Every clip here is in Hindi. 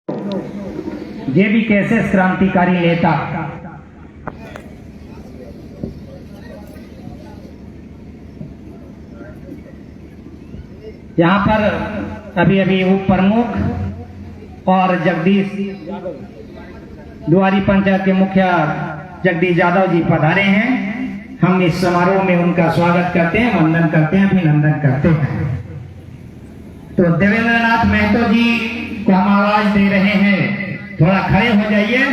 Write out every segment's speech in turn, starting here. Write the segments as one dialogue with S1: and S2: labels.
S1: ये भी कैसे क्रांतिकारी नेता यहाँ पर अभी अभी उप प्रमुख और जगदीश दुआरी पंचायत के मुखिया जगदीश यादव जी पधारे हैं। हम इस समारोह में उनका स्वागत करते हैं, वंदन करते हैं, अभिनंदन करते हैं। तो देवेंद्र नाथ महतो जी को हम आवाज दे रहे हैं, थोड़ा खड़े हो जाइए।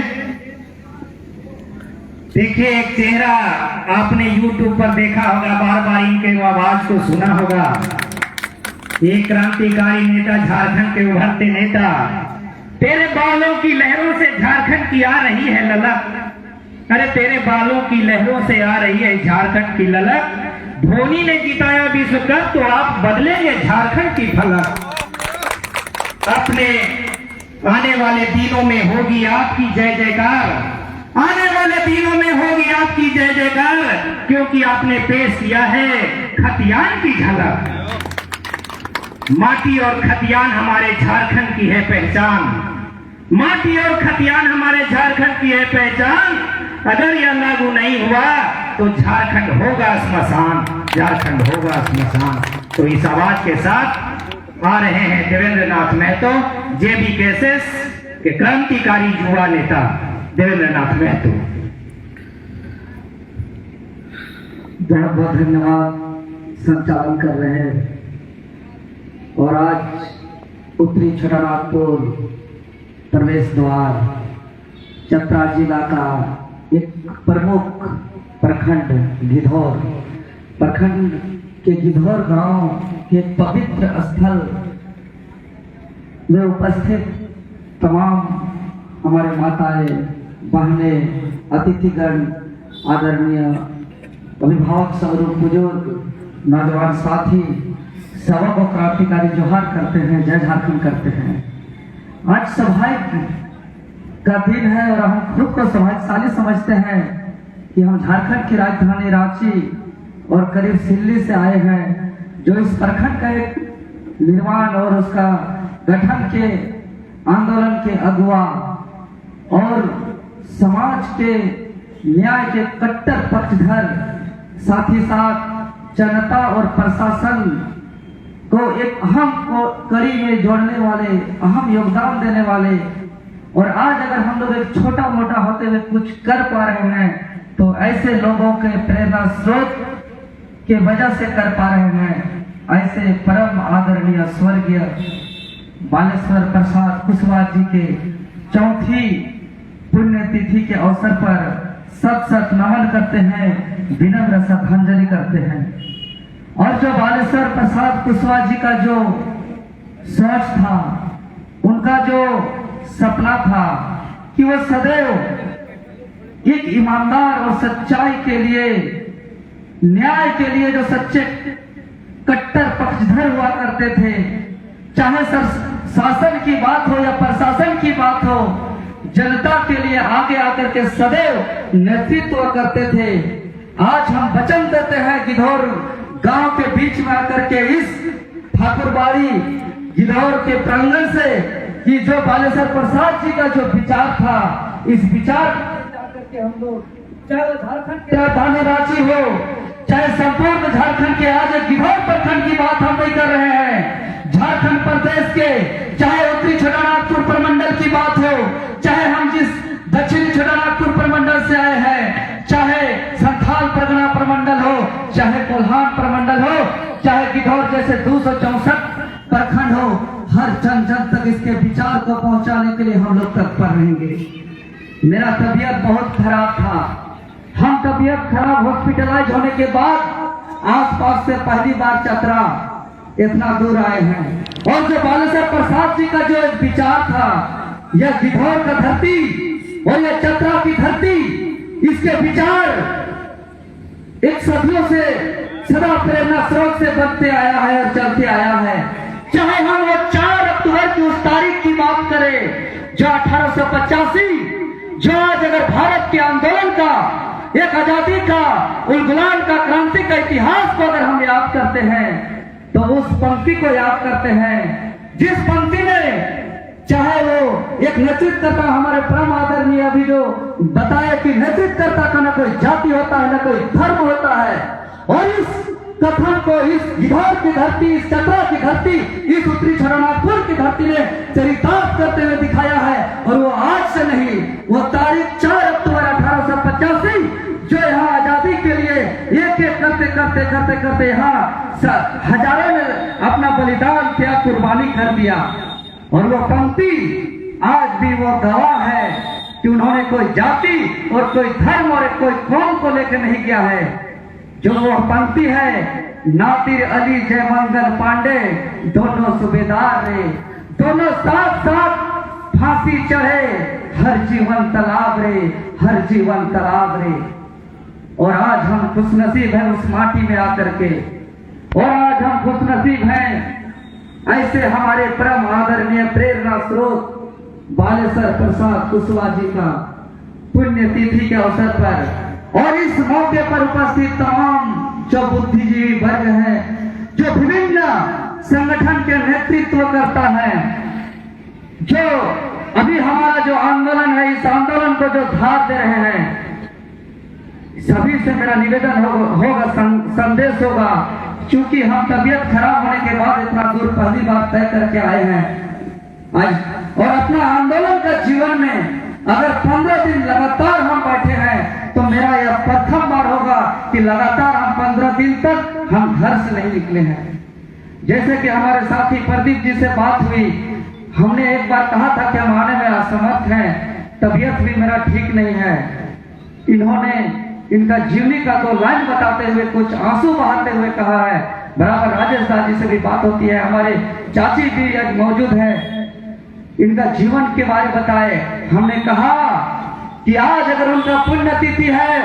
S1: देखिए, एक चेहरा आपने YouTube पर देखा होगा, बार बार इनके आवाज को सुना होगा। एक क्रांतिकारी नेता, झारखंड के उभरते नेता, तेरे बालों की लहरों से झारखंड की आ रही है ललक। अरे तेरे बालों की लहरों से आ रही है झारखंड की ललक। धोनी ने जिताया विश्व कप, तो आप बदलेंगे झारखंड की फलक। अपने आने वाले दिनों में होगी आपकी जय जयकार, आने वाले दिनों में होगी आपकी जय जयकार, क्योंकि आपने पेश किया है खतियान की झलक। माटी और खतियान हमारे झारखंड की है पहचान, माटी और खतियान हमारे झारखंड की है पहचान। अगर यह लागू नहीं हुआ तो झारखंड होगा श्मशान, झारखंड होगा श्मशान। तो इस आवाज के साथ आ रहे हैं देवेंद्र नाथ महतो, जेबी केसेस के क्रांतिकारी युवा नेता देवेंद्र नाथ महतो।
S2: बहुत बहुत धन्यवाद संचालन कर रहे हैं। और आज उत्तरी छोटानागपुर प्रवेश द्वार चतरा जिला का एक प्रमुख प्रखंड गिधौर प्रखंड के गिधौर गांव के पवित्र स्थल में उपस्थित तमाम हमारे माताएं, बहनें, अतिथिगण, आदरणीय अभिभावक स्वरूप बुजुर्ग, नौजवान साथी सबको क्रांतिकारी जोहार करते हैं, जय झारखंड करते हैं। आज सौभाग्य का दिन है और हम खुद को सौभाग्यशाली समझते हैं कि हम झारखंड की राजधानी रांची और करीब सिल्ली से आए हैं, जो इस प्रखंड का एक निर्माण और उसका गठन के आंदोलन के अगुवा और समाज के न्याय के कट्टर पक्षधर, साथ ही साथ जनता और प्रशासन को एक अहम कड़ी में जोड़ने वाले, अहम योगदान देने वाले। और आज अगर हम लोग एक छोटा मोटा होते हुए कुछ कर पा रहे हैं तो ऐसे लोगों के प्रेरणा स्रोत के वजह से कर पा रहे हैं। ऐसे परम आदरणीय स्वर्गीय बालेश्वर प्रसाद कुशवाहा जी के चौथी पुण्यतिथि के अवसर पर सत सत नमन करते हैं, विनम्र श्रद्धांजलि करते हैं। और जो बालेश्वर प्रसाद कुशवाहा जी का जो सोच था, उनका जो सपना था कि वो सदैव एक ईमानदार और सच्चाई के लिए, न्याय के लिए जो सच्चे कट्टर पक्षधर हुआ करते थे, चाहे शासन की बात हो या प्रशासन की बात हो, जनता के लिए आगे आकर के सदैव नेतृत्व करते थे। आज हम वचन देते हैं गिधौर गांव के बीच में आकर के इस ठाकुरबाड़ी गिधौर के प्रांगण से कि जो बालेश्वर प्रसाद जी का जो विचार था, इस विचार के हम लोग चाहे झारखंड के राजधानी रांची हो, चाहे संपूर्ण झारखंड के, आज गिधौर प्रखंड की बात हम नहीं कर रहे हैं, झारखंड प्रदेश के, चाहे उत्तरी छोटानागपुर प्रमंडल की बात हो, चाहे हम जिस दक्षिणी छोटानागपुर प्रमंडल से आए हैं, चाहे संथाल परगना प्रमंडल हो, चाहे कोल्हान प्रमंडल हो, चाहे गिधौर जैसे 264 प्रखंड हो, हर जन जन तक इसके विचार को पहुंचाने के लिए हम लोग तत्पर रहेंगे। मेरा तबीयत बहुत खराब था, हम तबीयत खराब हॉस्पिटलाइज होने के बाद आसपास से पहली बार चतरा इतना दूर आए हैं। और जो बालेश्वर प्रसाद जी का जो विचार था, यह गिधौर का धरती और यह चतरा की धरती, इसके विचार एक सदियों से सदा प्रेरणा स्रोत से बनते आया है और चलते आया है। चाहे हम वो 4 अक्टूबर की उस तारीख की बात करें जो 1885, जो आज अगर भारत के आंदोलन का, एक आजादी का, उलगुलान का, क्रांति का इतिहास को अगर हम याद करते हैं तो उस पंक्ति को याद करते हैं जिस पंक्ति में चाहे वो एक नेतृत्वकर्ता हमारे परम आदरणीय अभी जो बताए कि नेतृत्वकर्ता का न कोई जाति होता है न कोई धर्म होता है, और इस कथन को इस गिधौर की धरती, इस चतरा की धरती, इस उत्तरी छोटानागपुर की धरती ने चरितार्थ करते हुए दिखाया है। और वो आज से नहीं, वो तारीख 4 अक्टूबर 1885 जो यहाँ आजादी के लिए एक एक करते करते करते करते यहाँ हजारों ने अपना बलिदान किया, कुर्बानी कर दिया। और वो पंक्ति आज भी वो गवाह है कि उन्होंने कोई जाति और कोई धर्म और कोई कौम को लेकर नहीं किया है। जो वो पंक्ति है, नादिर अली जयमंगल पांडे दोनों सूबेदार रे, दोनों साथ साथ फांसी चढ़े, हर जीवन तालाब रे, हर जीवन तालाब रे। और आज हम खुशनसीब हैं उस माटी में आकर के, और आज हम खुशनसीब हैं ऐसे हमारे परम आदरणीय प्रेरणा स्रोत बालेश्वर प्रसाद कुशवाहा जी का पुण्य तिथि के अवसर पर, और इस मौके पर उपस्थित तमाम जो बुद्धिजीवी वर्ग है, जो विभिन्न संगठन के नेतृत्व करता है, जो अभी हमारा जो आंदोलन है, इस आंदोलन को जो धार दे रहे हैं, सभी से मेरा निवेदन होगा, संदेश होगा, क्योंकि हम तबीयत खराब होने के बाद इतना दूर पहली बार तय करके आए हैं आज, और अपना आंदोलन का जीवन में अगर 15 दिन लगातार हम बैठे हैं तो मेरा यह प्रथम बार होगा कि लगातार हम 15 दिन तक हम घर से नहीं निकले हैं। जैसे कि हमारे साथी प्रदीप जी से बात हुई, हमने एक बार कहा था कि हम आने में असमर्थ हैं, तबीयत भी मेरा ठीक नहीं है। इन्होंने इनका जीवनी का तो लाइन बताते हुए कुछ आंसू बहाते हुए कहा है। बराबर राजेश दास जी से भी बात होती है, हमारे चाची भी आज मौजूद है, इनका जीवन के बारे बताए। हमने कहा कि आज अगर उनका पुण्यतिथि है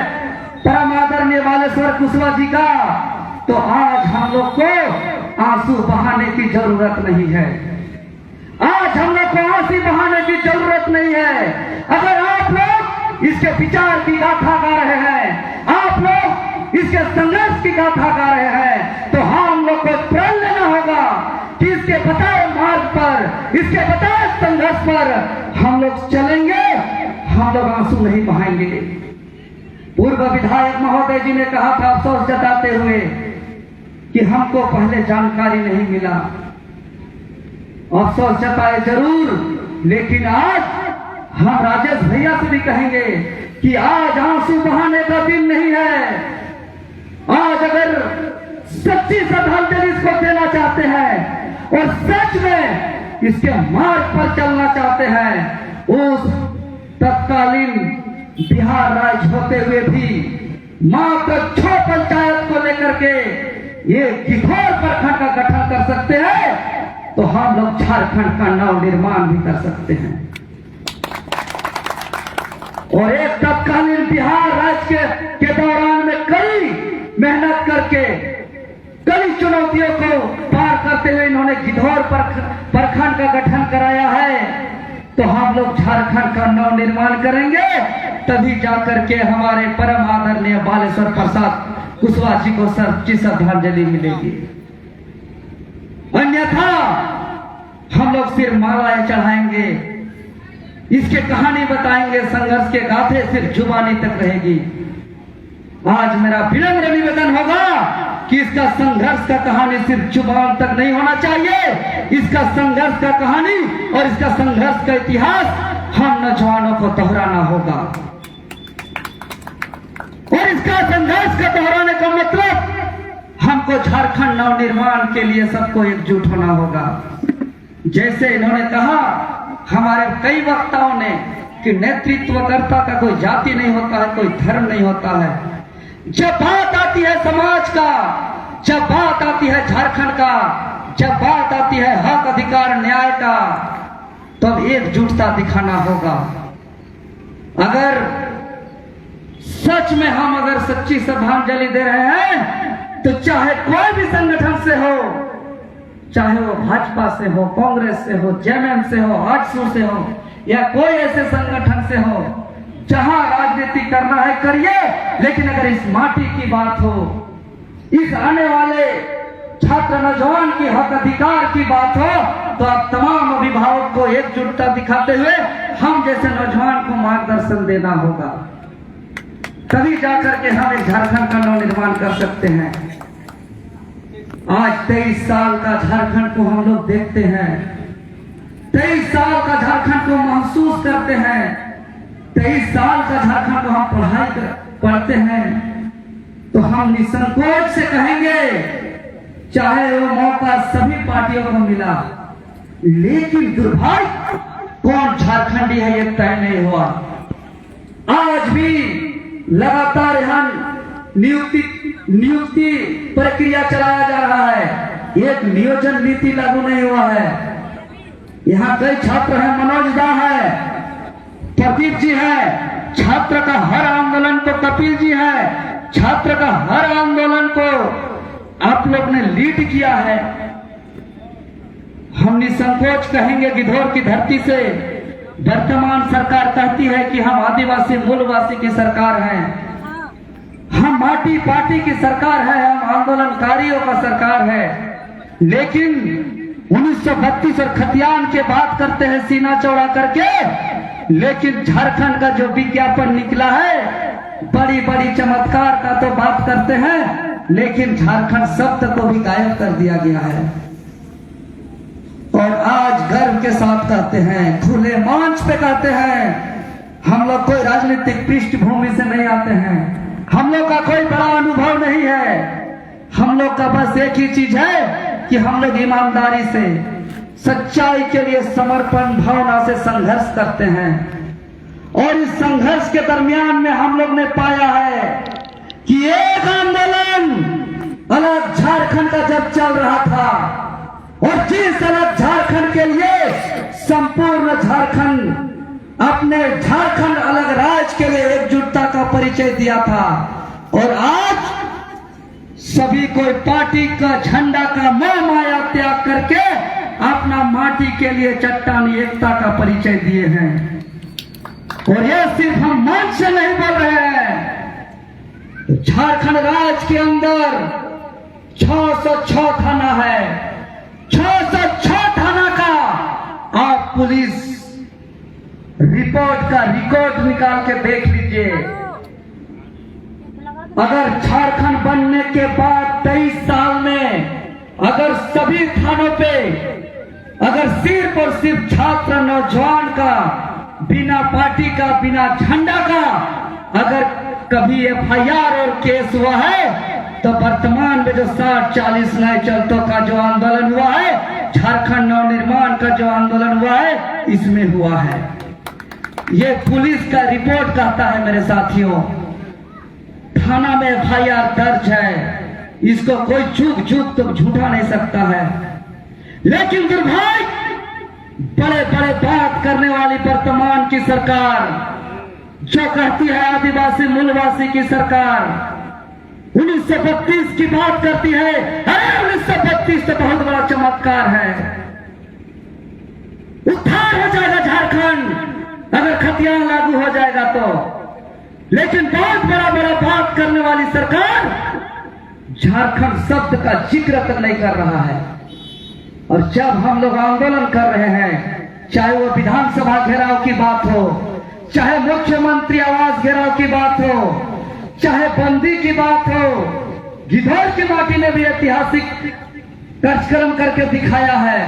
S2: परम आदरणीय बालेश्वर कुशवाहा जी का, तो आज हम लोग को आंसू बहाने की जरूरत नहीं है। आज हम लोग को आंसू बहाने की जरूरत नहीं है। अगर आप लोग इसके विचार की गाथा गा रहे हैं, आप लोग इसके संघर्ष की गाथा गा रहे हैं, तो हम लोग को प्रण लेना होगा कि इसके बताए मार्ग पर, इसके बताए संघर्ष पर हम लोग चलेंगे, हम लोग आंसू नहीं बहाएंगे। पूर्व विधायक महोदय जी ने कहा था अफसोस जताते हुए कि हमको पहले जानकारी नहीं मिला। अफसोस जताए जरूर, लेकिन आज हम राजेश भैया से भी कहेंगे कि आज आंसू बहाने का दिन नहीं है। आज अगर सच्ची श्रद्धांजलि इसको देना चाहते हैं और सच में इसके मार्ग पर चलना चाहते हैं, उस तत्कालीन बिहार राज्य होते हुए भी मात्र 6 पंचायत को लेकर के ये गिधौर प्रखंड का गठन कर सकते हैं, तो हम लोग झारखंड का नव निर्माण भी कर सकते हैं। और एक तत्कालीन बिहार राज्य के दौरान में कई मेहनत करके, कई चुनौतियों को पार करते हुए इन्होंने गिधौर प्रखंड का गठन कराया है। तो हम लोग झारखंड का नव निर्माण करेंगे, तभी जाकर के हमारे परम आदरणीय बालेश्वर प्रसाद कुशवाहा जी को सच्ची श्रद्धांजलि मिलेगी। अन्यथा हम लोग सिर्फ मालाएं चढ़ाएंगे, इसके कहानी बताएंगे, संघर्ष के गाथे सिर्फ जुबानी तक रहेगी। आज मेरा विनम्र निवेदन होगा कि इसका संघर्ष का कहानी सिर्फ जुबान तक नहीं होना चाहिए, इसका संघर्ष का कहानी और इसका संघर्ष का इतिहास हम नौजवानों को दोहराना होगा। और इसका संघर्ष का दोहराने का मतलब हमको झारखंड नव निर्माण के लिए सबको एकजुट होना होगा। जैसे इन्होंने कहा, हमारे कई वक्ताओं ने, कि नेतृत्वकर्ता का कोई जाति नहीं होता है, कोई धर्म नहीं होता है। जब बात आती है समाज का, जब बात आती है झारखंड का, जब बात आती है हक अधिकार न्याय का, तब एकजुटता दिखाना होगा। अगर सच में हम अगर सच्ची श्रद्धांजलि दे रहे हैं, तो चाहे कोई भी संगठन से हो, चाहे वो भाजपा से हो, कांग्रेस से हो, जेएमएम से हो, आजसू से हो, या कोई ऐसे संगठन से हो, जहां राजनीति करना है करिए, लेकिन अगर इस माटी की बात हो, इस आने वाले छात्र नौजवान की हक अधिकार की बात हो, तो आप तमाम अभिभावक को एकजुटता दिखाते हुए हम जैसे नौजवान को मार्गदर्शन देना होगा, तभी जाकर के हम एक झारखंड का नवनिर्माण कर सकते हैं। आज 23 साल का झारखंड को हम लोग देखते हैं, 23 साल का झारखंड को महसूस करते हैं, 23 साल का झारखंड को हम पढ़ते हैं, तो हम निसंकोच से कहेंगे, चाहे वो मौका सभी पार्टियों को मिला, लेकिन दुर्भाग्य कौन झारखंडी है ये तय नहीं हुआ। आज भी लगातार यहाँ नियुक्ति प्रक्रिया चलाया जा रहा है, एक नियोजन नीति लागू नहीं हुआ है। यहाँ कई छात्र हैं, मनोज दा है, प्रदीप जी है, छात्र का हर आंदोलन को कपिल जी है, छात्र का हर आंदोलन को आप लोग ने लीड किया है। हम निसंकोच कहेंगे, गिद्धौर की धरती से वर्तमान सरकार कहती है कि हम आदिवासी मूलवासी की सरकार हैं, हम माटी पार्टी की सरकार है, हम आंदोलनकारियों का सरकार है, लेकिन 1932 और खतियान के बात करते हैं सीना चौड़ा करके, लेकिन झारखंड का जो विज्ञापन निकला है, बड़ी बड़ी चमत्कार का तो बात करते हैं, लेकिन झारखंड शब्द को भी गायब कर दिया गया है। और आज गर्व के साथ कहते हैं, खुले मंच पे कहते हैं, हम लोग कोई राजनीतिक पृष्ठभूमि से नहीं आते हैं, हम लोग का कोई बड़ा अनुभव नहीं है, हम लोग का बस एक ही चीज है कि हम लोग ईमानदारी से, सच्चाई के लिए समर्पण भावना से संघर्ष करते हैं। और इस संघर्ष के दरमियान में हम लोग ने पाया है कि एक आंदोलन अलग झारखंड का जब चल रहा था, और जिस अलग झारखंड के लिए संपूर्ण झारखंड अपने झारखंड अलग राज्य के लिए एकजुटता का परिचय दिया था, और आज सभी कोई पार्टी का झंडा का मोह माया त्याग करके अपना माटी के लिए चट्टानी एकता का परिचय दिए हैं। और यह सिर्फ हम मंच से नहीं बोल रहे हैं, झारखंड राज्य के अंदर 606 थाना है, 606 थाना का आप पुलिस रिपोर्ट का रिकॉर्ड निकाल के देख लीजिए। अगर झारखंड बनने के बाद 23 साल में अगर सभी थानों पे अगर सिर्फ और सिर्फ छात्र नौजवान का बिना पार्टी का बिना झंडा का अगर कभी एफआईआर और केस हुआ है, तो वर्तमान में जो 60-40 नए चलतों का जो आंदोलन हुआ है, झारखंड नवनिर्माण का जो आंदोलन हुआ है, इसमें हुआ है। ये पुलिस का रिपोर्ट कहता है मेरे साथियों, थाना में एफआईआर दर्ज है, इसको कोई चूक तो झूठा नहीं सकता है। लेकिन दुर्भाग्य, बड़े बड़े बात करने वाली वर्तमान की सरकार जो कहती है आदिवासी मूलवासी की सरकार, 1932 की बात करती है। अरे 1932 तो बहुत बड़ा चमत्कार है, उद्धार हो जाएगा झारखंड अगर खतियान लागू हो जाएगा तो। लेकिन बहुत बड़ा बात करने वाली सरकार झारखंड शब्द का जिक्र तक नहीं कर रहा है। और जब हम लोग आंदोलन कर रहे हैं, चाहे वो विधानसभा घेराव की बात हो, चाहे मुख्यमंत्री आवास घेराव की बात हो, चाहे बंदी की बात हो, गिद्धौर की माटी ने भी ऐतिहासिक कार्यक्रम करके दिखाया है,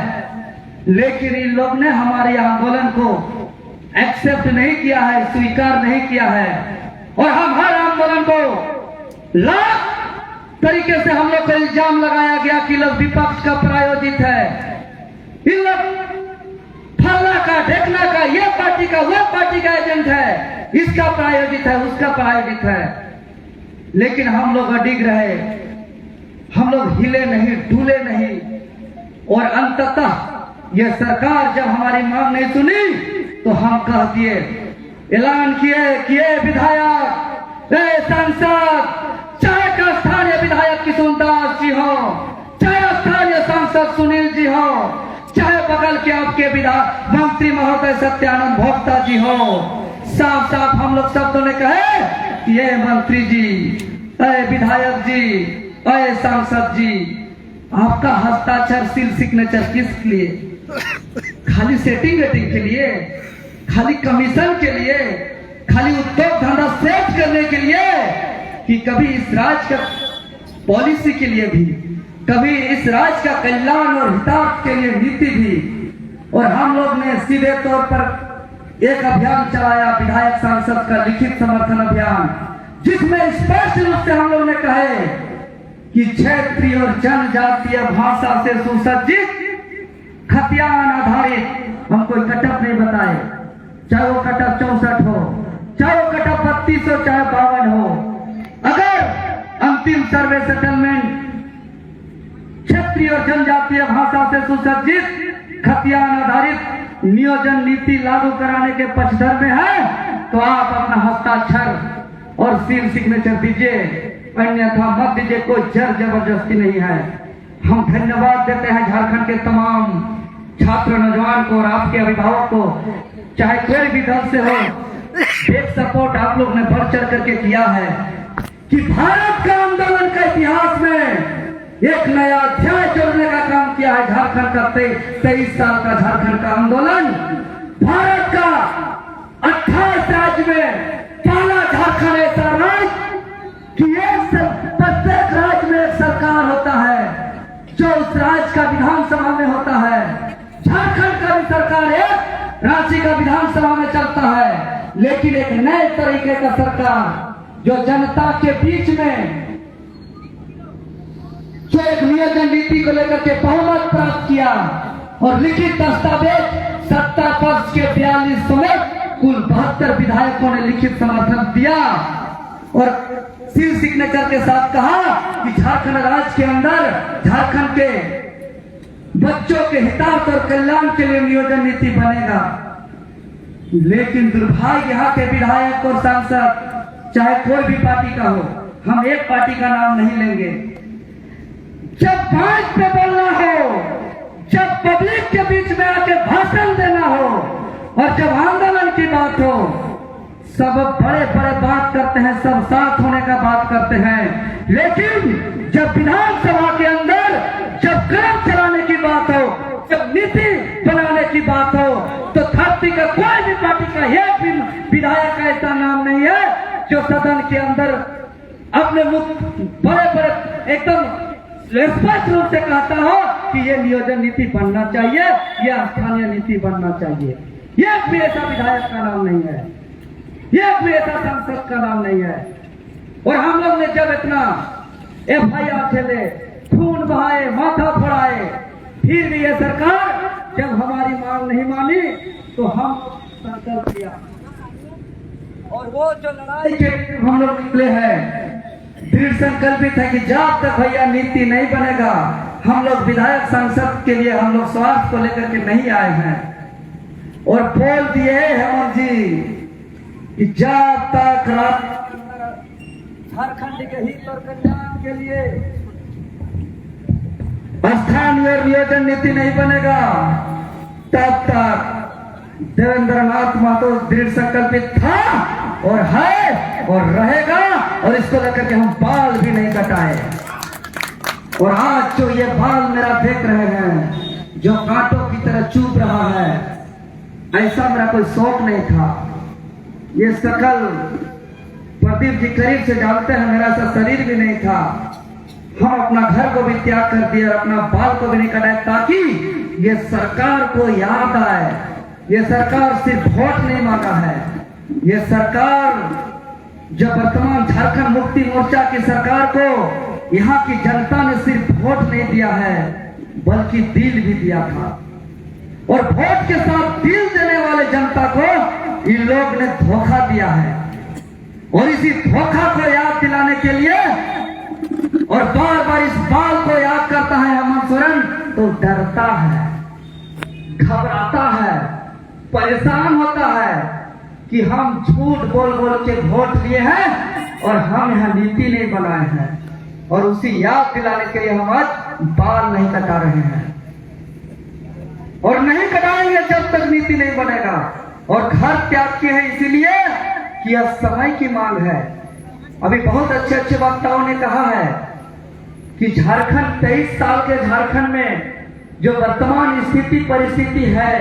S2: लेकिन इन लोग ने हमारे आंदोलन को एक्सेप्ट नहीं किया है, स्वीकार नहीं किया है। और हम हर आंदोलन को लाख तरीके से हम लोग को इल्जाम लगाया गया कि लोग विपक्ष का प्रायोजित है, इन लोग फलना का ढेकना का, ये पार्टी का वो पार्टी का एजेंट है, इसका प्रायोजित है, उसका प्रायोजित है। लेकिन हम लोग अडिग रहे, हम लोग हिले नहीं, डूले नहीं। और अंततः ये सरकार जब हमारी मांग नहीं सुनी, तो हम कह दिए, ऐलान किए कि ये विधायक, सांसद, चाहे का स्थानीय विधायक किशुनदास जी हो, चाहे स्थानीय सांसद सुनील जी हो, चाहे बगल के आपके मंत्री महोदय सत्यानंद भोक्ता जी हो, साफ साफ हम लोग शब्दों ने कहे, ये मंत्री जी, अरे विधायक जी, अरे सांसद जी, आपका हस्ताक्षर सील सिग्नेचर किस लिए? खाली सेटिंग वेटिंग के लिए, खाली कमीशन के लिए, खाली उद्योग धंधा सेट करने के लिए, कि कभी इस राज्य का पॉलिसी के लिए भी, कभी इस राज्य का कल्याण और हितार्थ के लिए नीति भी। और हम लोग ने सीधे तौर पर एक अभियान चलाया, विधायक सांसद का लिखित समर्थन अभियान, जिसमें स्पष्ट रूप से हम लोग ने कहे कि क्षेत्रीय और जनजातीय भाषा से सुसज्जित खतियान आधारित, हम कोई कटअप नहीं बताए, चाहे वो कटअप 64 हो, चाहे वो कटअप 32 हो, चाहे 52 हो, अगर अंतिम सर्वे सेटलमेंट क्षेत्रीय और जनजातीय भाषा से सुसज्जित खतियान आधारित नियोजन नीति लागू कराने के पक्षधर में है, तो आप अपना हस्ताक्षर और सील सिग्नेचर दीजिए, अन्यथा मत दीजिए। कोई जबरदस्ती नहीं है। हम धन्यवाद देते हैं झारखंड के तमाम छात्र नौजवान को और आपके अभिभावक को, चाहे कोई भी दल से हो, एक सपोर्ट आप लोग ने बढ़ चढ़ करके किया है कि भारत का आंदोलन का इतिहास में एक नया अध्याय जोड़ने का काम किया है। झारखंड का 23 साल का झारखंड का आंदोलन भारत का 28 राज्य में पहला झारखंड ऐसा राज्य कि प्रत्येक राज्य में एक सरकार होता है, जो उस राज्य का विधानसभा में होता है। झारखंड का भी सरकार एक रांची का विधानसभा में चलता है, लेकिन एक नए तरीके का सरकार जो जनता के बीच में जो एक नियोजन नीति को लेकर के बहुमत प्राप्त किया और लिखित दस्तावेज सत्ता पक्ष के 42 समेत कुल 72 विधायकों ने लिखित समर्थन दिया और सील सिग्नेचर के साथ कहा कि झारखंड राज्य के अंदर झारखंड के बच्चों के हितार्थ और कल्याण के लिए नियोजन नीति बनेगा। लेकिन दुर्भाग्य यहाँ के विधायक और सांसद, चाहे कोई भी पार्टी का हो, हम एक पार्टी का नाम नहीं लेंगे, जब बात पे बोलना हो, जब पब्लिक के बीच में आके भाषण देना हो और जब आंदोलन की बात हो, सब बड़े बड़े बात करते हैं, सब साथ होने का बात करते हैं, लेकिन जब विधानसभा के अंदर जब काम चलाने की बात हो, जब नीति बनाने की बात हो, तो धरती का कोई भी पार्टी का एक भी विधायक का ऐसा नाम नहीं है जो सदन के अंदर अपने मुख बड़े बड़े एकदम स्पष्ट रूप से कहता हो कि ये नियोजन नीति बनना चाहिए, यह स्थानीय नीति बनना चाहिए। एक भी ऐसा विधायक का नाम नहीं है, एक भी ऐसा सांसद का नाम नहीं है। और हम लोग ने जब इतना FIR खेले, खून बहाए, माथा फोड़ाए, फिर भी ये सरकार जब हमारी मांग नहीं मानी तो हम संकल्प किया और वो जो लड़ाई के हम लोग निकले हैं, दृढ़ संकल्पित है कि जब तक भैया नीति नहीं बनेगा, हम लोग विधायक सांसद के लिए हम लोग स्वार्थ को लेकर के नहीं आए हैं। और बोल दिए हेमंत जी कि जब तक झारखंड के हित और कल्याण के लिए स्थानीय नियोजन नीति नहीं बनेगा, तब तक देवेंद्र नाथ महतो दृढ़ संकल्पित था और है और रहेगा, और इसको लेकर के हम बाल भी नहीं कटाए। और आज जो ये बाल मेरा देख रहे हैं, जो कांटों की तरह चुभ रहा है, ऐसा मेरा कोई शौक नहीं था। ये शकल प्रदीप जी करीब से जानते हैं, मेरा ऐसा शरीर भी नहीं था। हम अपना घर को भी त्याग कर दिया और अपना बाल को भी नहीं कटाए, ताकि ये सरकार को याद आए। ये सरकार सिर्फ वोट नहीं मांगा है, ये सरकार जो वर्तमान झारखंड मुक्ति मोर्चा की सरकार को यहाँ की जनता ने सिर्फ वोट नहीं दिया है, बल्कि दिल भी दिया था। और वोट के साथ दिल देने वाले जनता को इन लोग ने धोखा दिया है। और इसी धोखा को याद दिलाने के लिए और बार बार इस बाल को याद करता है हेमंत सोरेन, तो डरता है, घबराता है, परेशान होता है कि हम झूठ बोल बोल के वोट लिए हैं और हम यहाँ नीति नहीं बनाए हैं। और उसी याद दिलाने के लिए हम आज बाल नहीं कटा रहे हैं और नहीं कटाएंगे जब तक नीति नहीं बनेगा। और घर त्याग किए हैं इसीलिए कि अब समय की मांग है। अभी बहुत अच्छे अच्छे वक्ताओं ने कहा है कि झारखंड 23 साल के झारखंड में जो वर्तमान स्थिति परिस्थिति है,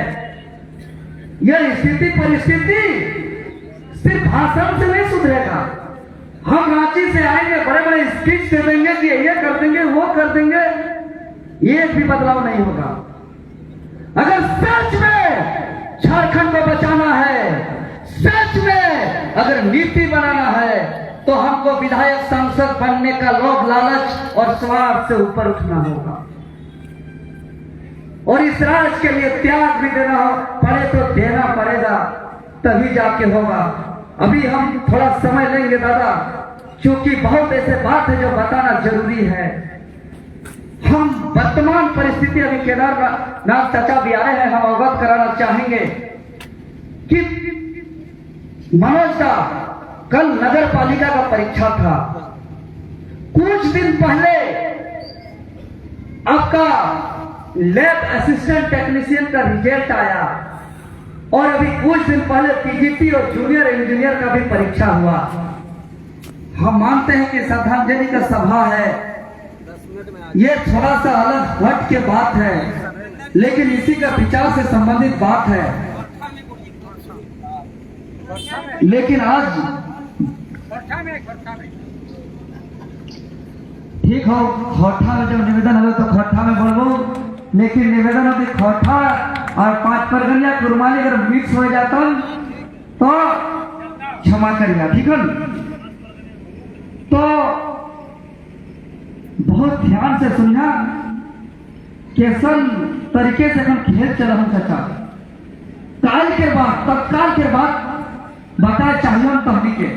S2: यह स्थिति परिस्थिति सिर्फ भाषण से नहीं सुधरेगा। हम रांची से आएंगे, बड़े बड़े स्पीच दे देंगे कि ये कर देंगे वो कर देंगे, एक भी बदलाव नहीं होगा। अगर सच में झारखंड को बचाना है, सच में अगर नीति बनाना है, तो हमको विधायक सांसद बनने का लोभ लालच और स्वार्थ से ऊपर उठना होगा और इस राज के लिए त्याग भी देना पड़े तो देना पड़ेगा, तभी जाके होगा। अभी हम थोड़ा समय लेंगे दादा, क्योंकि बहुत ऐसे बात है जो बताना जरूरी है। हम वर्तमान परिस्थिति, अभी केदारनाथ चाचा भी आए हैं, हम अवगत कराना चाहेंगे कि मनोज का कल नगर पालिका का परीक्षा था। कुछ दिन पहले आपका लैब असिस्टेंट टेक्नीशियन का रिजल्ट आया और अभी कुछ दिन पहले पीजीटी और जूनियर इंजीनियर का भी परीक्षा हुआ। हम मानते हैं कि श्रद्धांजलि का सभा है, ये थोड़ा सा अलग हट के बात है, लेकिन इसी का विचार से संबंधित बात है। लेकिन आज ठीक हो, खोठा में जब निवेदन हो तो खोठा में बोलबो, लेकिन निवेदन हो कि खोठा और 5 परगनिया कुरमाली अगर मिक्स हो जाता तो क्षमा करिएगा, ठीक है। तो बहुत ध्यान से सुनना, कैसन तरीके से हम खेल चल रहा चाचा। काल के बाद, तत्काल के बाद बता चाहिए हम तहनी के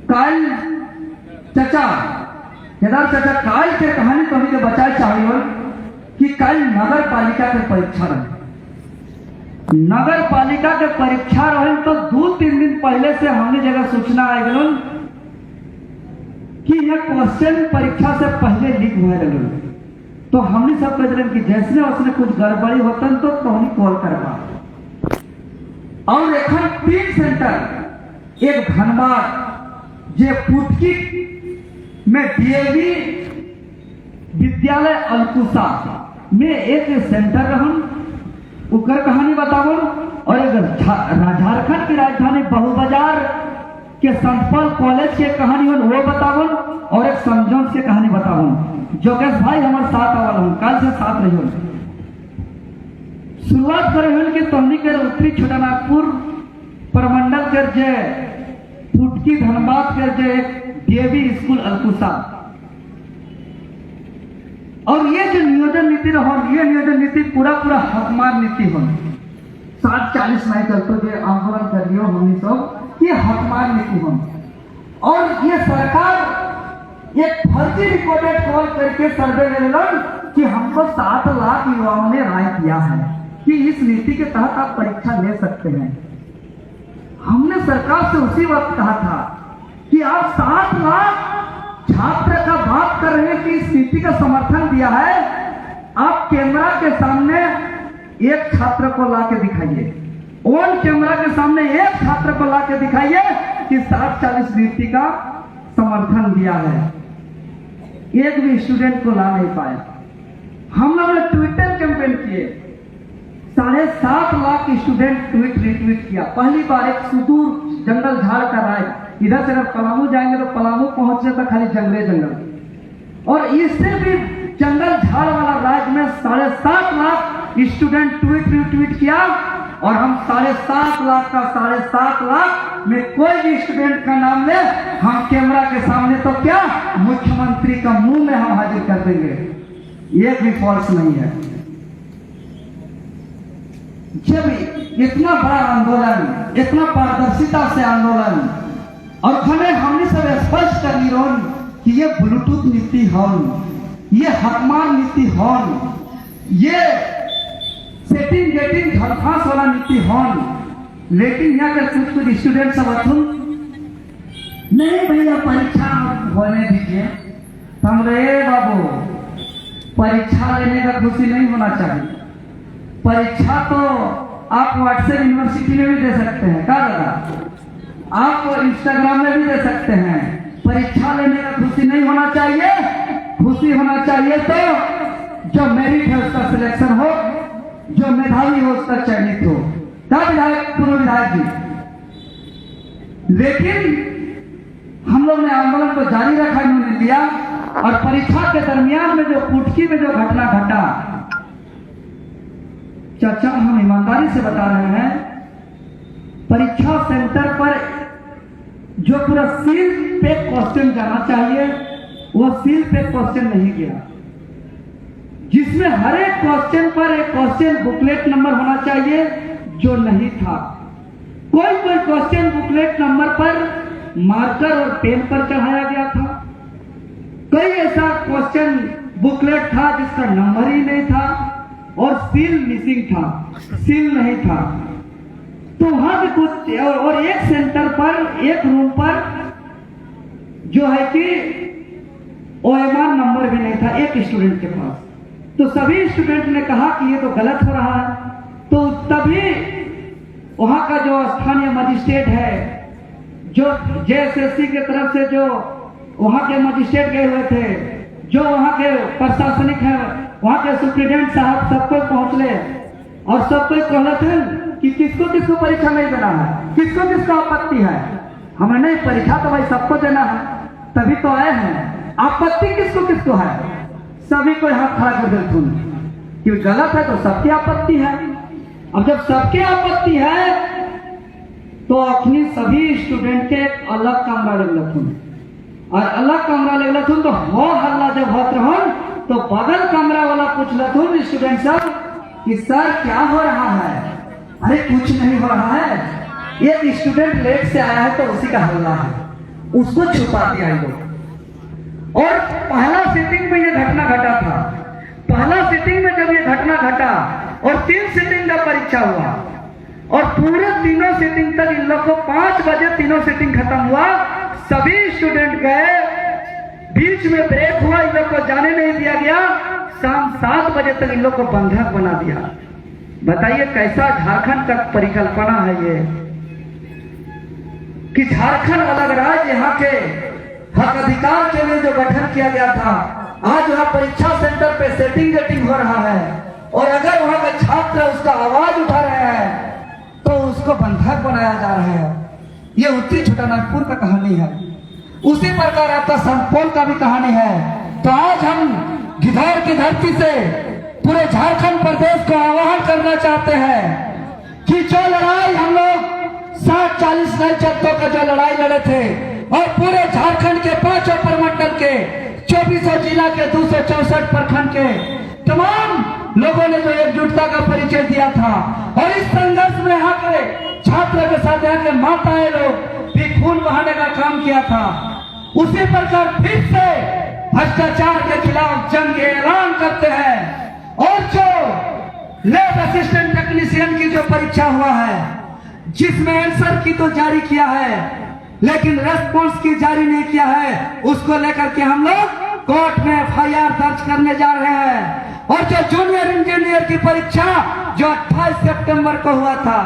S2: काल चाचा, केदार चाचा, काल के कहानी तहनी के बचाए चाहिए कि कल नगर पालिका के परीक्षा रहे। नगर पालिका के परीक्षा रहे तो 2-3 दिन पहले से हमने जगह सूचना आ गई कि यह क्वेश्चन परीक्षा से पहले लीक हुए रहे, तो हमने सब कह रहे कि जैसे उसने कुछ गड़बड़ी होता तो कहनी कॉल करवा। और एखन 3 सेंटर, एक धनबाद जे पुटकी में डीएवी विद्यालय अलकुसा में एक सेंटर रहन, उकर कहानी बतावन, और एक झारखंड की राजधानी बहुबाजार के संतपाल कॉलेज के कहानी हो वो बतावन, और एक संजोन से कहानी बतावन। जोगेश भाई हमारे साथ आवल हूँ, कल से साथ रही हूँ। शुरुआत करे हुए कि तहनी के उत्तरी छोटानागपुर प्रमंडल के जे फुटकी धनबाद के जे डीएवी स्कूल अलकुसा, और ये जो नियोजन नीति रहो, ये नियोजन नीति पूरा हकमार नीति हो। 740 नहीं चलते जो आंदोलन कर लियो हमने सब, ये हकमार नीति हो। और ये सरकार एक फर्जी रिकॉर्डेड कॉल करके सर्वे ले लो कि हमको 7 लाख युवाओं ने राय किया है कि इस नीति के तहत आप परीक्षा ले सकते हैं। हमने सरकार से उसी वक्त कहा था कि आप 7 लाख छात्र का बात कर रहे हैं कि इस नीति का समर्थन दिया है, आप कैमरा के सामने एक छात्र को ला के दिखाइए, ऑन कैमरा के सामने एक छात्र को ला के दिखाइए कि 740 नीति का समर्थन दिया है। एक भी स्टूडेंट को ला नहीं पाया। हम लोगों ने ट्विटर कैंपेन किए, 7.5 लाख स्टूडेंट ट्वीट रिट्वीट किया। पहली बार एक सुदूर जंगल झाड़ का राय, इधर से अगर पलामू जाएंगे तो पलामू पहुंचने तक खाली जंगल, और इससे भी जंगल झाड़ वाला राज्य में 7.5 लाख स्टूडेंट ट्वीट रिट्वीट किया, और हम 7.5 लाख का 7.5 लाख में कोई भी स्टूडेंट का नाम ले, हम कैमरा के सामने तो क्या मुख्यमंत्री का मुंह में हम हाजिर कर देंगे, ये भी फॉल्स नहीं है। जब इतना बड़ा आंदोलन, इतना पारदर्शिता से आंदोलन, और हमें हमने सब स्पष्ट कर ली रोन कि ये ब्लूटूथ नीति हॉन, ये हकमार नीति हॉन, ये सेटिंग गेटिंग धरफास वाला नीति हॉन, लेकिन यहाँ के कुछ स्टूडेंट सब अथुन नहीं भैया परीक्षा होने दीजिए। हमरे बाबू, परीक्षा लेने का खुशी नहीं होना चाहिए। परीक्षा तो आप व्हाट्सएप यूनिवर्सिटी में भी दे सकते हैं, क्या दादा, आप इंस्टाग्राम में भी दे सकते हैं। परीक्षा लेने का खुशी नहीं होना चाहिए। खुशी होना चाहिए तो जो मेरिट है उसका सिलेक्शन हो, जो मेधावी हो उसका चयनित हो। था विधायक, पूर्व विधायक जी। लेकिन हम लोग ने आंदोलन को जारी रखा, इन्होंने लिया, और परीक्षा के दरमियान में जो कुटकी में जो घटना घटा, चाचा हम ईमानदारी से बता रहे हैं, परीक्षा सेंटर पर जो पूरा सील पे क्वेश्चन जाना चाहिए वो सील पे क्वेश्चन नहीं गया, जिसमें हर एक क्वेश्चन पर एक क्वेश्चन बुकलेट नंबर होना चाहिए जो नहीं था। कोई कोई क्वेश्चन बुकलेट नंबर पर मार्कर और पेन पर चढ़ाया गया था, कई ऐसा क्वेश्चन बुकलेट था जिसका नंबर ही नहीं था और सील मिसिंग था, सील नहीं था। तो वहां भी कुछ, और एक सेंटर पर, एक रूम पर जो है कि ओएमआर नंबर भी नहीं था एक स्टूडेंट के पास। तो सभी स्टूडेंट ने कहा कि ये तो गलत हो रहा है। तो तभी वहां का जो स्थानीय मजिस्ट्रेट है, जो जेएसएससी की तरफ से जो वहां के मजिस्ट्रेट गए हुए थे, जो वहां के प्रशासनिक है, वहां के सुप्रीडेंट साहब, सबको पहुंचले और सबको कहले थे कि किसको किसको परीक्षा नहीं देना है, किसको किसको आपत्ति है। हमें नहीं, परीक्षा तो भाई सबको देना है, तभी तो आए हैं। आपत्ति किसको किसको है? सभी को हाथ खड़ा कर दे, तुम कि गलत है तो सबकी आपत्ति है। अब जब सबकी आपत्ति है तो अपनी सभी स्टूडेंट के एक अलग कमरा ले लथुन, और अलग कमरा ले लथुन तो हो हल्ला जब होत रहन तो बगल कमरा वाला पूछ लथुन स्टूडेंट सब कि सर क्या हो रहा है? अरे कुछ नहीं हो रहा है, ये स्टूडेंट लेट से आया है तो उसी का हल्ला है, उसको छुपा दिया ये लोग। और पहला सीटिंग में ये घटना घटा था। पहला सीटिंग में जब ये घटना घटा और 3 सीटिंग का परीक्षा हुआ और पूरे तीनों सीटिंग तक इन लोग को 5 बजे तीनों सीटिंग खत्म हुआ, सभी स्टूडेंट गए, बीच में ब्रेक हुआ, इन लोग को जाने नहीं दिया गया, शाम 7 बजे तक इन लोग को बंधक बना दिया। बताइए कैसा झारखंड तक परिकल्पना है ये, कि झारखंड अलग राज्य, यहाँ के हक अधिकार के लिए जो गठन किया गया था, आज वहाँ परीक्षा सेंटर पे सेटिंग गेटिंग हो रहा है, और अगर वहाँ का छात्र उसका आवाज उठा रहे हैं तो उसको बंधक बनाया जा रहा है। ये उत्तरी छोटानागपुर का कहानी है। उसी प्रकार आपका संपोल का भी कहानी है। तो आज हम गिद्धौर की धरती से पूरे झारखंड प्रदेश को आह्वान करना चाहते हैं कि जो लड़ाई हम लोग 60-40 नए चत्तों का जो लड़ाई लड़े थे और पूरे झारखंड के 5 प्रमंडल के 2400 जिला के 264 प्रखंड के तमाम लोगों ने जो एकजुटता का परिचय दिया था, और इस संघर्ष में यहाँ के छात्रों के साथ यहाँ के माताएं लोग भी खून बहाने का काम किया था। उसी प्रकार फिर से भ्रष्टाचार के खिलाफ जंग ऐलान करते हैं। और जो लैब असिस्टेंट टेक्नीशियन की जो परीक्षा हुआ है, जिसमें आंसर की तो जारी किया है लेकिन रेस्पॉन्स की जारी नहीं किया है, उसको लेकर के हम लोग कोर्ट में एफआईआर दर्ज करने जा रहे हैं। और जो जूनियर इंजीनियर की परीक्षा जो 28 सितंबर को हुआ था,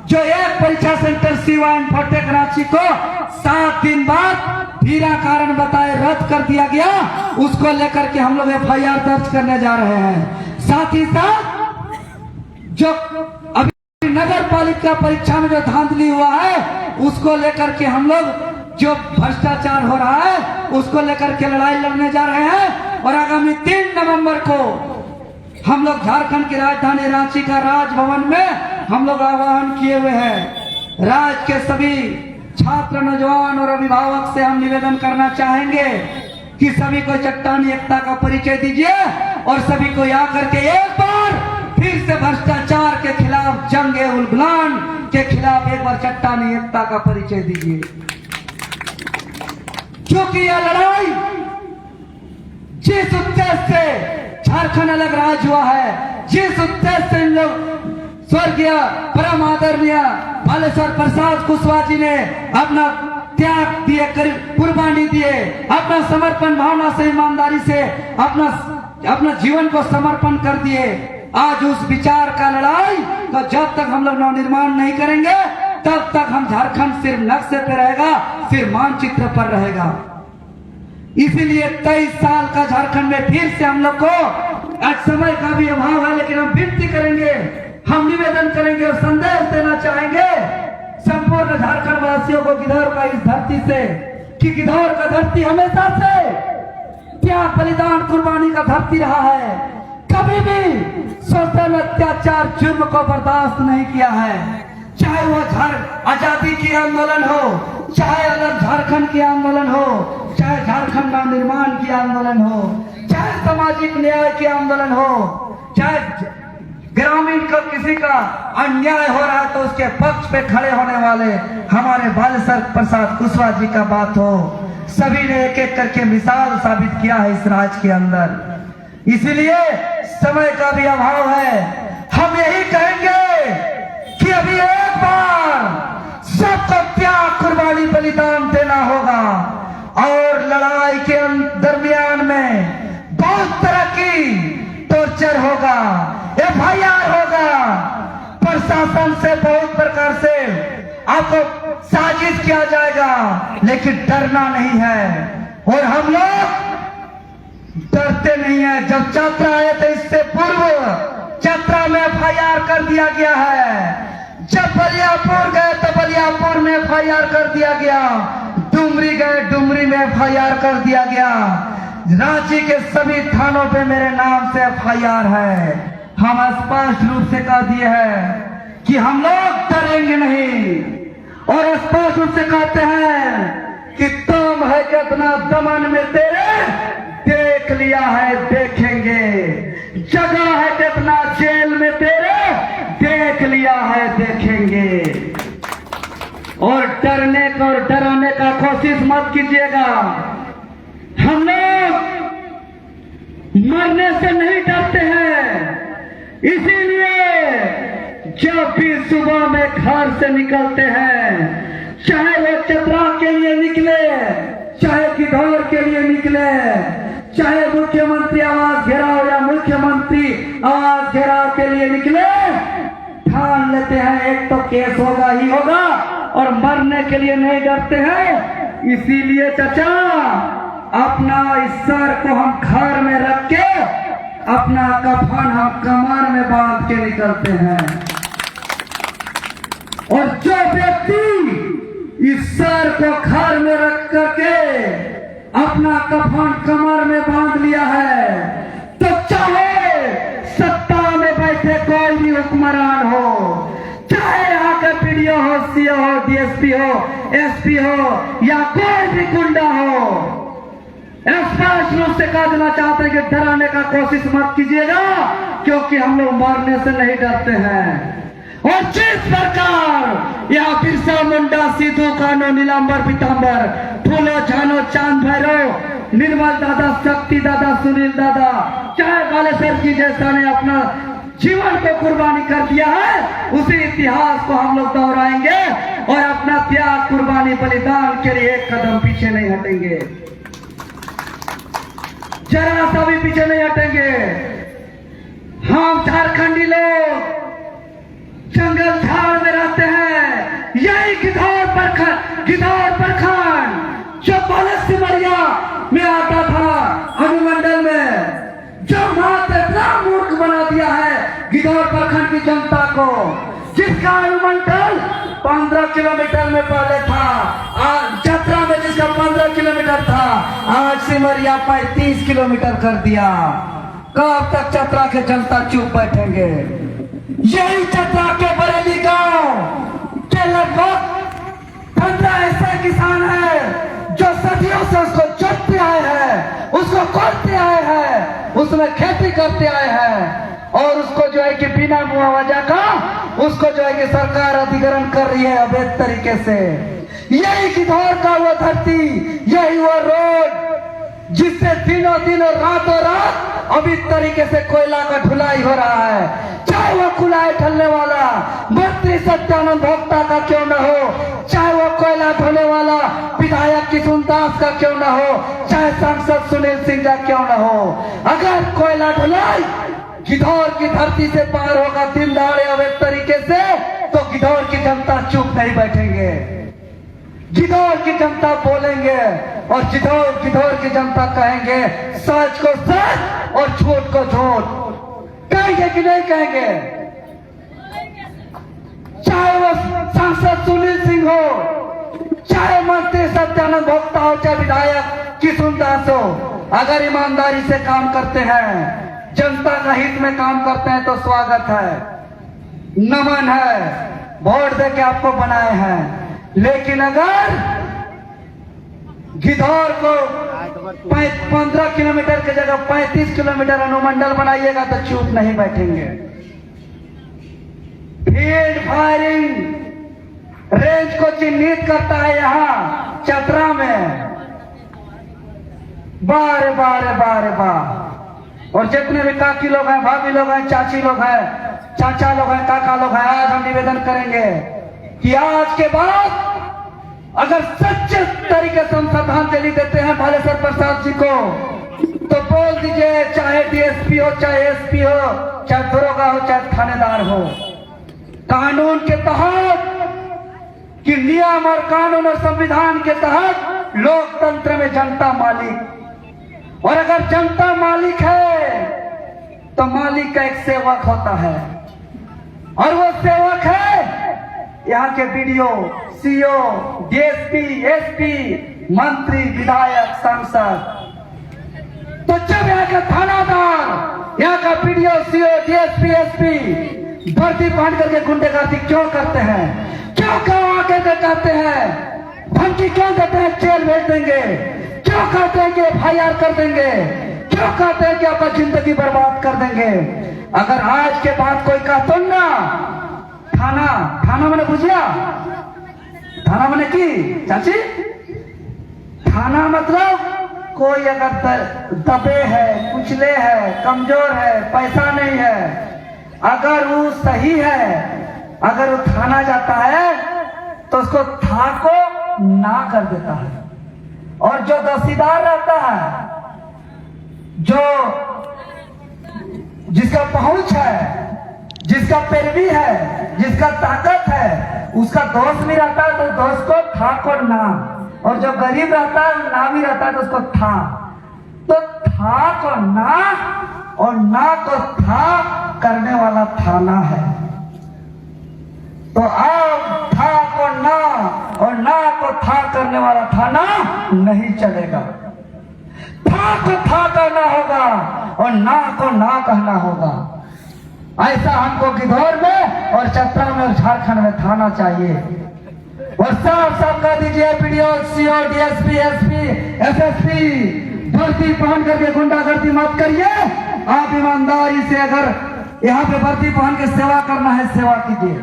S2: जो एक परीक्षा सेंटर सिवा इन्फोटेक रांची को 7 दिन बाद बिना कारण बताए रद्द कर दिया गया, उसको लेकर के हम लोग एफआईआर दर्ज करने जा रहे हैं। साथ ही साथ जो अभी नगर पालिका परीक्षा में जो धांधली हुआ है, उसको लेकर के हम लोग जो भ्रष्टाचार हो रहा है उसको लेकर के लड़ाई लड़ने जा रहे हैं। और आगामी 3 नवंबर को हम लोग झारखंड की राजधानी रांची का राजभवन में हम लोग आह्वान किए हुए हैं। राज्य के सभी छात्र, नौजवान और अभिभावक से हम निवेदन करना चाहेंगे कि सभी को चट्टानी एकता का परिचय दीजिए और सभी को यहाँ करके एक बार फिर से भ्रष्टाचार के खिलाफ, जंग उलगुलान के खिलाफ एक बार चट्टानी एकता का परिचय दीजिए। क्योंकि यह लड़ाई जिस उद्देश्य से झारखंड अलग राज्य हुआ है, जिस उद्देश्य से इन लोग स्वर्गीय परम आदरणीय बालेश्वर प्रसाद कुशवाहा जी ने अपना त्याग दिए, कुर्बानी दिए, अपना समर्पण भावना से, ईमानदारी से अपना जीवन को समर्पण कर दिए, आज उस विचार का लड़ाई तो जब तक हम लोग नवनिर्माण नहीं करेंगे तब तक हम झारखंड सिर्फ नक्शे पे रहेगा, सिर्फ मानचित्र पर रहेगा। इसीलिए 23 साल का झारखंड में फिर से हम लोग को आज समय का भी अभाव है, लेकिन हम विनती करेंगे हम निवेदन करेंगे और संदेश देना चाहेंगे संपूर्ण झारखंड वासियों को गिद्धौर का इस धरती से कि गिद्धौर का धरती हमेशा से त्याग बलिदान कुर्बानी का धरती रहा है। कभी भी शोषण अत्याचार जुर्म को बर्दाश्त नहीं किया है। चाहे वो आजादी की आंदोलन हो, चाहे अलग झारखंड की आंदोलन हो, चाहे झारखंड का निर्माण की आंदोलन हो, चाहे सामाजिक न्याय की आंदोलन हो, चाहे ग्रामीण को किसी का अन्याय हो रहा है तो उसके पक्ष पे खड़े होने वाले हमारे बालेश्वर प्रसाद कुशवाहा जी का बात हो, सभी ने एक एक करके मिसाल साबित किया है इस राज्य के अंदर। इसीलिए समय का भी अभाव है। हम यही कहेंगे कि अभी एक बार सबको त्याग कुर्बानी बलिदान देना होगा और लड़ाई के दरमियान में बहुत तरह की टॉर्चर होगा, FIR होगा, प्रशासन से बहुत प्रकार से आपको साजिश किया जाएगा, लेकिन डरना नहीं है। और हम लोग डरते नहीं है। जब छात्रा आए थे इससे पूर्व छात्रा में FIR कर दिया गया है। जब बलियापुर गए तो बलियापुर में FIR कर दिया गया, डुमरी गए डुमरी में FIR कर दिया गया, रांची के सभी थानों पे मेरे नाम से FIR है। हम स्पष्ट रूप से कह दिए हैं कि हम लोग डरेंगे नहीं और स्पष्ट रूप से कहते हैं कि तुम है कितना दमन में तेरे देख लिया है देखेंगे, जगह है कितना जेल में तेरे देख लिया है देखेंगे। और डरने का और डराने का कोशिश मत कीजिएगा। हम लोग मरने से नहीं डरते हैं, इसीलिए जब भी सुबह में घर से निकलते हैं, चाहे वो चतरा के लिए निकले, चाहे गिद्धौर के लिए निकले, चाहे मुख्यमंत्री आवास घेराव या मुख्यमंत्री आवास घेराव के लिए निकले, ठान लेते हैं एक तो केस होगा ही होगा और मरने के लिए नहीं डरते हैं। इसीलिए चाचा अपना इस सर को हम घर में रख के अपना कफन हम कमर में बांध के निकलते हैं। और जो व्यक्ति इस सर को घर में रख करके अपना कफन कमर में बांध लिया है, तो चाहे सत्ता में बैठे कोई भी हुक्मरान हो, चाहे यहाँ के PDO हो, CO हो, DSP हो, SP हो या कोई भी गुंडा हो, स्पष्ट रूप से कह देना चाहते हैं कि डराने का कोशिश मत कीजिएगा, क्योंकि हम लोग मरने से नहीं डरते हैं। और जिस प्रकार यहाँ बिरसा मुंडा, सिद्धू कान्हू, नीलांबर पीतांबर, फूलो झानो, चांद भैरव, निर्मल दादा, शक्ति दादा, सुनील दादा, चाहे बालेश्वर जी जैसा ने अपना जीवन को कुर्बानी कर दिया है, उसी इतिहास को हम लोग दोहराएंगे और अपना त्याग कुर्बानी बलिदान के लिए एक कदम पीछे नहीं हटेंगे, जरा सा भी पीछे नहीं हटेंगे। हम झारखंडी लोग जंगल झाड़ में रहते हैं। यही गिद्धौर प्रखंड जो बालक सिमरिया में आता था अनुमंडल में, जो मात इतना मूर्ख बना दिया है गिद्धौर प्रखंड की जनता को, जिसका अनुमंडल 15 किलोमीटर में पहले था, आज छतरा में जिसका 15 किलोमीटर था, आज सिमरिया 35 किलोमीटर कर दिया। कब तक छतरा के जनता चुप बैठेंगे? यही छतरा के बरेली गांव के लगभग 15 ऐसे किसान हैं जो सदियों से उसको जोतते आए हैं, उसको कोड़ते आए हैं, उसमें खेती करते आए हैं और उसको जो है कि बिना मुआवजा का उसको जो है कि सरकार अधिग्रहण कर रही है अवैध तरीके से। यही गिद्धौर का वो धरती, यही वो रोड जिससे दिनों दिन और रातों रात अभी तरीके से कोयला का ढुलाई हो रहा है, चाहे वो कुलाई ढलने वाला मंत्री सत्यानंद भोक्ता का क्यों न हो, चाहे वो कोयला ढोने वाला विधायक किशुनदास का क्यों न हो, चाहे सांसद सुनील सिंह का क्यों न हो, अगर कोयला ढुलाई गिद्धौर की धरती से पार होगा दिन दहाड़े अवैध तरीके से, तो गिद्धौर की जनता चुप नहीं बैठेंगे। गिद्धौर की जनता बोलेंगे और गिद्धौर की जनता कहेंगे सच को सच और झूठ को झूठ। कहेंगे कि नहीं कहेंगे? चाहे वो सांसद सुनील सिंह हो, चाहे मंत्री सत्यानंद भोक्ता हो, चाहे विधायक किशुन दास हो, अगर ईमानदारी से काम करते हैं, जनता का हित में काम करते हैं तो स्वागत है, नमन है, वोट दे के आपको बनाए हैं। लेकिन अगर गिद्धौर को 15 किलोमीटर की जगह 35 किलोमीटर अनुमंडल बनाइएगा तो चुप नहीं बैठेंगे। फील्ड फायरिंग रेंज को चिन्हित करता है यहाँ चतरा में, बार बार बार बार। और जितने भी काकी लोग हैं, भाभी लोग हैं, चाची लोग हैं, चाचा लोग हैं, काका लोग हैं, आज हम निवेदन करेंगे कि आज के बाद अगर सच्चे तरीके से हम श्रद्धांजलि देते हैं भालेश्वर प्रसाद जी को, तो बोल दीजिए, चाहे डीएसपी हो, चाहे एसपी हो, चाहे दरोगा हो, चाहे थानेदार हो, कानून के तहत कि नियम और कानून और संविधान के तहत लोकतंत्र में जनता मालिक, और अगर जनता मालिक है तो मालिक का एक सेवक होता है, और वो सेवक है यहाँ के बीडीओ, सीओ, डीएसपी, एसपी, मंत्री, विधायक, सांसद। तो जब यहाँ का थानादार, यहाँ का बीडीओ, सीओ, डीएसपी, एसपी वर्दी पहन करके गुंडेगार्दी क्यों करते हैं, क्यों आके कहते हैं, धमकी क्यों देते हैं, जेल भेज देंगे, क्यों कहते हैं कि FIR कर देंगे, क्यों कहते हैं कि आपका जिंदगी बर्बाद कर देंगे। अगर आज के बाद कोई कहता ना, थाना मैंने बुझिया, थाना मैंने की चाची, थाना मतलब कोई अगर दबे है, कुचले है, कमजोर है, पैसा नहीं है, अगर वो सही है, अगर वो थाना जाता है तो उसको था को ना कर देता है। और जो दस्तीदार रहता है, जो जिसका पहुंच है, जिसका पैरवी है, जिसका ताकत है, उसका दोस्त भी रहता है तो दोस्त को था को ना, और जो गरीब रहता है ना भी रहता है तो उसको था। तो था को ना और ना को था करने वाला थाना है। तो अब था को ना और ना को था करने वाला थाना नहीं चलेगा। था को था कहना होगा और ना को ना कहना होगा। ऐसा हमको गिद्धौर में और चतरा में और झारखंड में थाना चाहिए। और साफ साफ कह दीजिए, PDO, CO, DSP, SP, SSP वर्दी पहन करके गुंडागर्दी मत करिए। आप ईमानदारी से अगर यहाँ पे वर्दी पहन के सेवा करना है, सेवा कीजिए,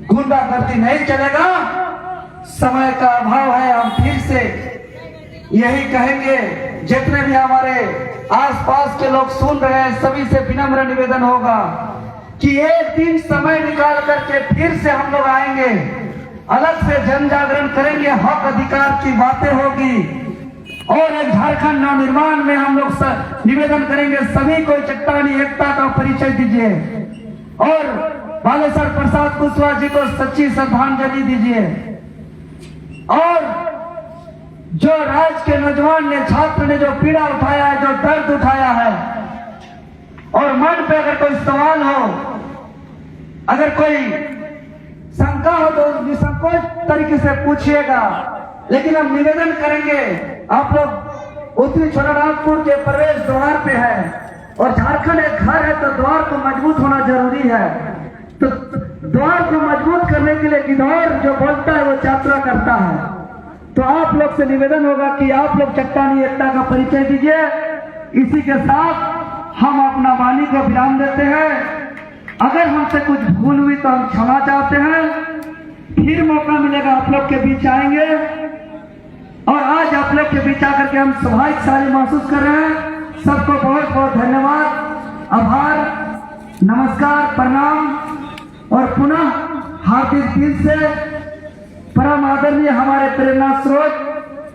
S2: गुंडागर्दी नहीं चलेगा। समय का अभाव है, हम फिर से यही कहेंगे, जितने भी हमारे आसपास के लोग सुन रहे हैं सभी से विनम्र निवेदन होगा कि एक दिन समय निकाल करके फिर से हम लोग आएंगे, अलग से जन जागरण करेंगे, हक अधिकार की बातें होगी और एक झारखंड नवनिर्माण में हम लोग निवेदन करेंगे, सभी को चट्टानी एकता का परिचय दीजिए और भालेश्वर प्रसाद कुशवाहा जी को सच्ची श्रद्धांजलि दीजिए। और जो राज्य के नौजवान ने, छात्र ने जो पीड़ा उठाया है, जो दर्द उठाया है, और मन पे अगर कोई सवाल हो, अगर कोई शंका हो तो निसंकोच तरीके से पूछिएगा। लेकिन हम निवेदन करेंगे, आप लोग उत्तरी छोटानागपुर के प्रवेश द्वार पे है और झारखंड एक घर है तो द्वार को मजबूत होना जरूरी है। तो द्वार को मजबूत करने के लिए गिद्धौर जो बोलता है वो यात्रा करता है। तो आप लोग से निवेदन होगा कि आप लोग चट्टानी एकता का परिचय दीजिए। इसी के साथ हम अपना वाणी को विराम देते हैं। अगर हमसे कुछ भूल हुई तो हम क्षमा चाहते हैं। फिर मौका मिलेगा, आप लोग के बीच आएंगे और आज आप लोग के बीच आकर के हम सौभाग्यशाली महसूस कर रहे हैं। सबको बहुत बहुत धन्यवाद, आभार, नमस्कार, प्रणाम और पुनः हार्दिक दिल से परम आदरणीय हमारे प्रेरणा स्रोत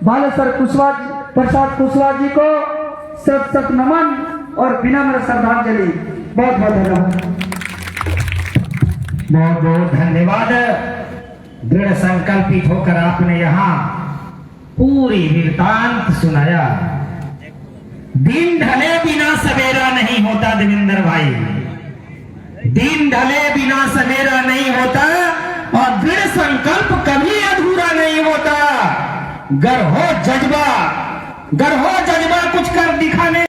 S2: भालेश्वर प्रसाद कुशवाहा जी को सत सत नमन और विनम्र श्रद्धांजलि। बहुत बहुत धन्यवाद।
S1: बहुत बहुत धन्यवाद। दृढ़ संकल्पित होकर आपने यहाँ पूरी वृत्तांत सुनाया। दिन ढले बिना सवेरा नहीं होता देवेंद्र भाई। दिन ढले बिना सवेरा नहीं होता और दृढ़ संकल्प कभी अधूरा नहीं होता। गर हो जज्बा